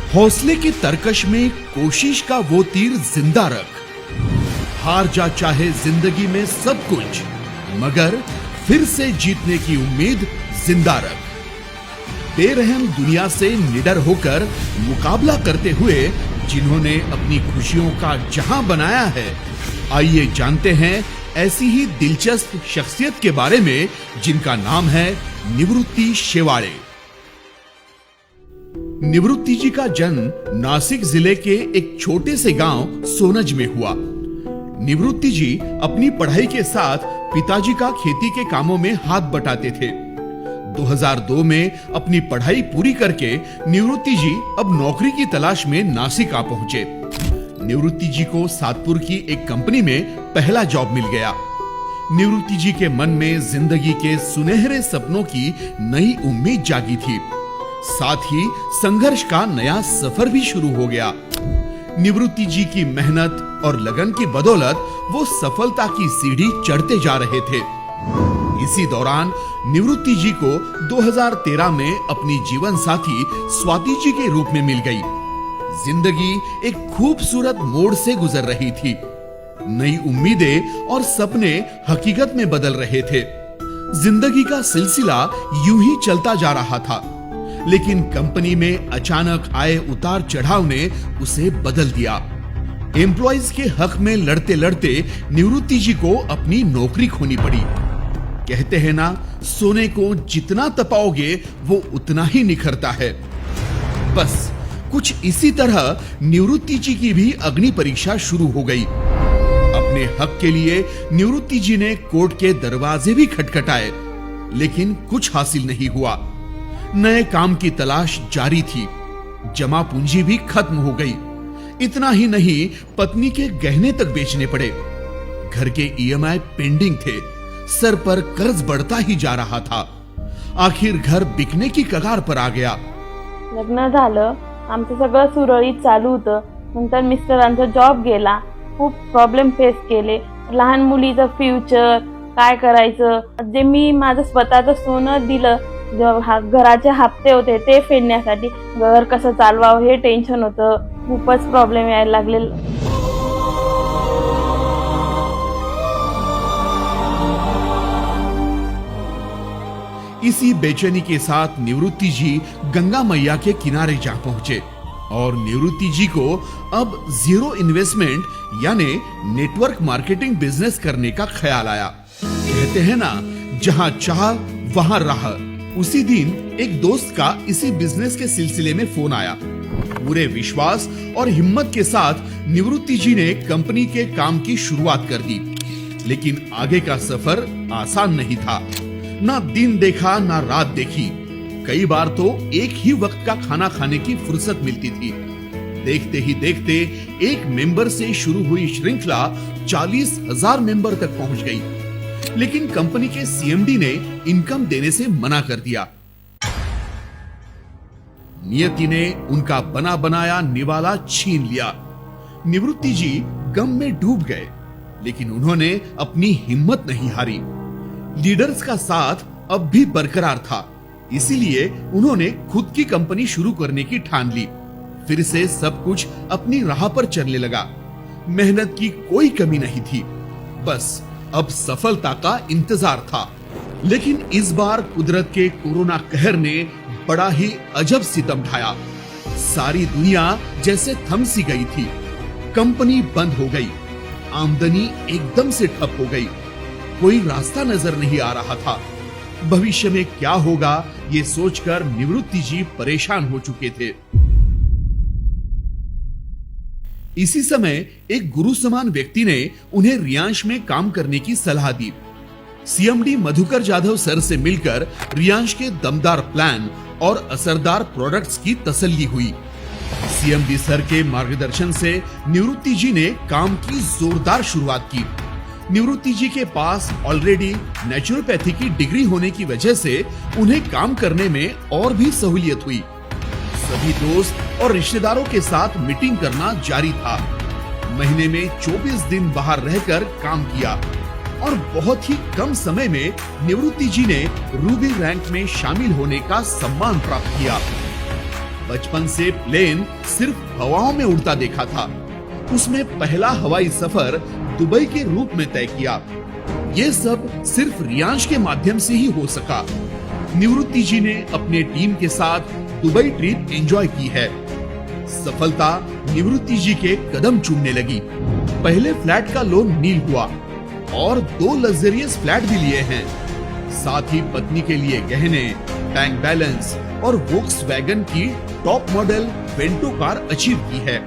हौसले की तरकश में कोशिश का वो तीर जिंदा रख। हार जा चाहे जिंदगी में सब कुछ, मगर फिर से जीतने की उम्मीद जिंदा रख। बेरहम दुनिया से निडर होकर मुकाबला करते हुए जिन्होंने अपनी खुशियों का जहां बनाया है, आइए जानते हैं ऐसी ही दिलचस्प शख्सियत के बारे में जिनका नाम है निवृत्ति शेवाड़े। निवृत्ति जी का जन्म नासिक जिले के एक छोटे से गांव सोनज में हुआ। निवृत्ति जी अपनी पढ़ाई के साथ पिताजी का खेती के कामों में हाथ बटाते थे। 2002 में अपनी पढ़ाई पूरी करके निवृत्ति जी अब नौकरी की तलाश में नासिक आ पहुंचे। निवृत्ति जी को सातपुर की एक कंपनी में पहला जॉब मिल गया। निवृत्ति जी के मन में जिंदगी के सुनहरे सपनों की नई उम्मीद जागी थी। साथ ही संघर्ष का नया सफर भी शुरू हो गया। निवृत्ति जी की मेहनत और लगन की बदौलत वो सफलता की सीढ़ी चढ़ते जा रहे थे। इसी दौरान निवृत्ति जी को 2013 में अपनी जीवन साथी स्वाति जी के रूप में मिल गई। जिंदगी एक खूबसूरत मोड़ से गुजर रही थी। नई उम्मीदें और सपने हकीकत में बदल रहे थे। जिंदगी का सिलसिला यूं ही चलता जा रहा था, लेकिन कंपनी में अचानक आए उतार चढ़ाव ने उसे बदल दिया। एम्प्लॉइज के हक में लड़ते लड़ते निवृत्ति जी को अपनी नौकरी खोनी पड़ी। कहते हैं ना, सोने को जितना तपाओगे वो उतना ही निखरता है। बस कुछ इसी तरह निवृत्ति जी की भी अग्नि परीक्षा शुरू हो गई। अपने हक के लिए निवृत्ति जी ने कोर्ट के दरवाजे भी खटखटाए, लेकिन कुछ हासिल नहीं हुआ। नए काम की तलाश जारी थी। जमा पूंजी भी खत्म हो गई। इतना ही नहीं, पत्नी के गहने तक बेचने पड़े। घर के ईएमआई पेंडिंग थे। सर पर कर्ज बढ़ता ही जा रहा था। आखिर घर बिकने की कगार पर आ गया। लग्न झालं, आमचं सगळं सुरळीत चालू होतं। नंतर मिस्टरांचा जॉब गेला। खूप प्रॉब्लेम फेस केले। लहान मुलीचं फ्युचर काय करायचं, जे मी माझं स्वतःचं सोनं दिलं, घराचे हप्ते होते ते फेडण्यासाठी घर कसं चालवावं हे टेन्शन होतं। खूपच प्रॉब्लेम यायला लागले। इसी बेचैनी के साथ निवृत्ति जी गंगा मैया के किनारे जा पहुंचे और निवृत्ति जी को अब जीरो इन्वेस्टमेंट यानी नेटवर्क मार्केटिंग बिजनेस करने का ख्याल आया। कहते हैं ना, जहां चाह वहां राह। उसी दिन एक दोस्त का इसी बिजनेस के सिलसिले में फोन आया। पूरे विश्वास और हिम्मत के साथ निवृत्ति जी ने कंपनी के काम की शुरुआत कर दी। लेकिन आगे का सफर आसान नहीं था। ना दिन देखा ना रात देखी। कई बार तो एक ही वक्त का खाना खाने की फुर्सत मिलती थी। देखते ही देखते एक मेंबर से शुरू हुई श्रृंखला 40,000 मेंबर तक पहुंच गई। लेकिन कंपनी के सीएमडी ने इनकम देने से मना कर दिया। नियति ने उनका बना बनाया निवाला छीन लिया। निवृत्ति जी गम में डूब गए, लेकिन उन्होंने अपनी हिम्मत नहीं हारी। लीडर्स का साथ अब भी बरकरार था, इसीलिए उन्होंने खुद की कंपनी शुरू करने की ठान ली। फिर से सब कुछ अपनी राह पर चलने लगा। मेहनत की कोई कमी नहीं थी, बस अब सफलता का इंतजार था। लेकिन इस बार कुदरत के कोरोना कहर ने बड़ा ही अजब सितम ढाया। सारी दुनिया जैसे थम सी गई थी। कंपनी बंद हो गई। आमदनी एकदम से ठप हो गई। कोई रास्ता नजर नहीं आ रहा था। भविष्य में क्या होगा ये सोचकर निवृत्ति जी परेशान हो चुके थे। इसी समय एक गुरु समान व्यक्ति ने उन्हें रियांश में काम करने की सलाह दी। सीएमडी मधुकर जाधव सर से मिलकर रियांश के दमदार प्लान और असरदार प्रोडक्ट्स की तसल्ली हुई। सीएमडी सर के मार्गदर्शन से निवृत्ति जी ने काम की जोरदार शुरुआत की। निवृत्ति जी के पास ऑलरेडी नेचुरोपैथी की डिग्री होने की वजह से उन्हें काम करने में और भी सहूलियत हुई। सभी दोस्त और रिश्तेदारों के साथ मीटिंग करना जारी था। महीने में 24 दिन बाहर रहकर काम किया और बहुत ही कम समय में निवृत्ति जी ने रूबी रैंक में शामिल होने का सम्मान प्राप्त किया। बचपन से प्लेन सिर्फ हवाओं में उड़ता देखा था। उसने पहला हवाई सफर दुबई के रूप में तय किया। ये सब सिर्फ रियांश के माध्यम से ही हो सका। निवृत्ति जी ने अपने टीम के साथ दुबई ट्रिप एंजॉय की है। सफलता निवृत्ति जी के कदम चूमने लगी। पहले फ्लैट का लोन नील हुआ और 2 लग्जरियस फ्लैट भी लिए हैं। साथ ही पत्नी के लिए गहने, बैंक बैलेंस और वोक्सवैगन की top model Vento car achieve की है।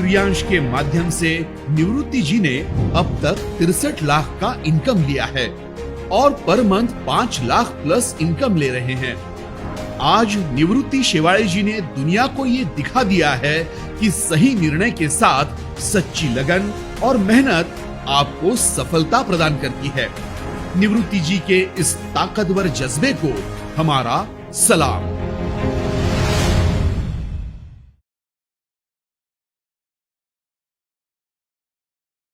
रियांश के माध्यम से निवृत्ति जी ने अब तक 63 लाख का इनकम लिया है और per month 5 lakh plus income ले रहे हैं। आज निवृत्ति शेवाळे जी ने दुनिया को ये दिखा दिया है कि सही निर्णय के साथ सच्ची लगन और मेहनत आपको सफलता प्रदान करती है। निवृत्ति जी के इस ताकतवर जज्बे को हमारा सलाम।